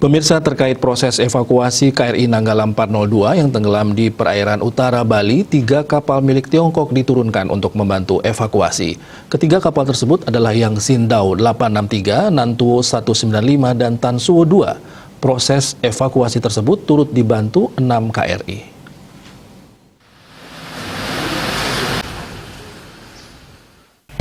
Pemirsa, terkait proses evakuasi KRI Nanggala 402 yang tenggelam di perairan utara Bali, 3 kapal milik Tiongkok diturunkan untuk membantu evakuasi. Ketiga kapal tersebut adalah yang Sindau 863, Nantuo 195, dan Tansuo 2. Proses evakuasi tersebut turut dibantu 6 KRI.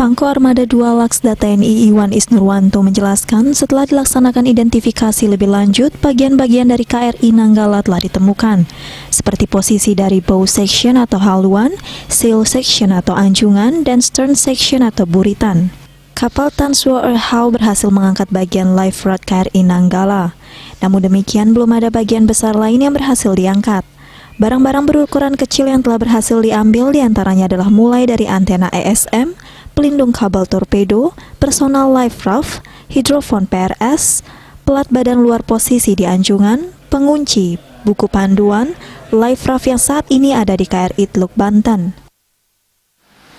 Pangko Armada 2 Laksda TNI Iwan Isnurwanto menjelaskan setelah dilaksanakan identifikasi lebih lanjut, bagian-bagian dari KRI Nanggala telah ditemukan, seperti posisi dari bow section atau haluan, sail section atau anjungan, dan stern section atau buritan. Kapal Tansuo Erhao berhasil mengangkat bagian life raft KRI Nanggala. Namun demikian, belum ada bagian besar lain yang berhasil diangkat. Barang-barang berukuran kecil yang telah berhasil diambil diantaranya adalah mulai dari antena ESM, pelindung kabel torpedo, personal life raft, hidrofon PRS, pelat badan luar posisi di anjungan, pengunci, buku panduan, life raft yang saat ini ada di KRI Teluk Banten.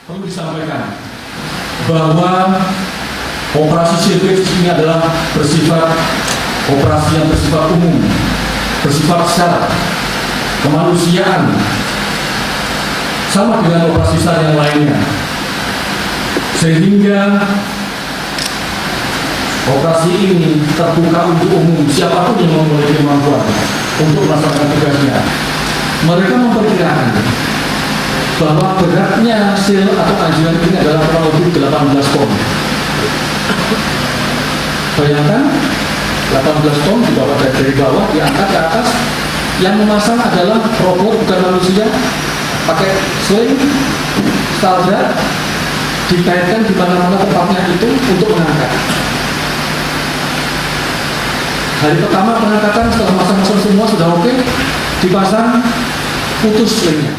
Perlu disampaikan bahwa operasi sirkuit ini adalah operasi yang bersifat umum, bersifat syarat, kemanusiaan, sama dengan operasi SAR yang lainnya. Sehingga operasi ini terbuka untuk umum, siapapun yang memiliki kemampuan untuk melaksanakan tugasnya. Mereka memperkirakan bahwa beratnya sail atau anjungan ini adalah kurang lebih 18 ton. Bayangkan 18 ton dibawa dari bawah, diangkat ke atas. Yang memasang adalah robot, bukan manusia, pakai sling, standar, dikaitkan di mana-mana tempatnya itu untuk mengangkat. Hari pertama pengangkatan, setelah masang-masang semua sudah oke, dipasang, putus slingnya.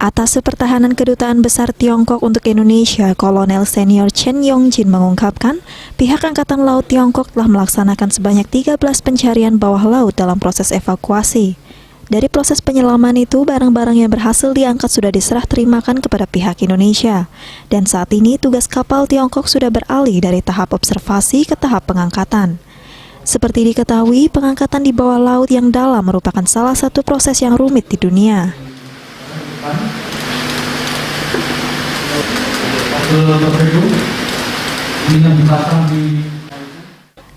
Atas Pertahanan Kedutaan Besar Tiongkok untuk Indonesia, Kolonel Senior Chen Yongjin mengungkapkan, pihak Angkatan Laut Tiongkok telah melaksanakan sebanyak 13 pencarian bawah laut dalam proses evakuasi. Dari proses penyelaman itu, barang-barang yang berhasil diangkat sudah diserah terimakan kepada pihak Indonesia. Dan saat ini, tugas kapal Tiongkok sudah beralih dari tahap observasi ke tahap pengangkatan. Seperti diketahui, pengangkatan di bawah laut yang dalam merupakan salah satu proses yang rumit di dunia.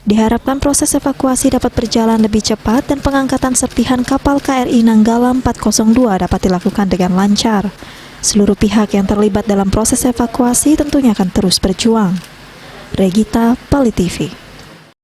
Diharapkan proses evakuasi dapat berjalan lebih cepat dan pengangkatan serpihan kapal KRI Nanggala 402 dapat dilakukan dengan lancar. Seluruh pihak yang terlibat dalam proses evakuasi tentunya akan terus berjuang. Regita, Bali TV.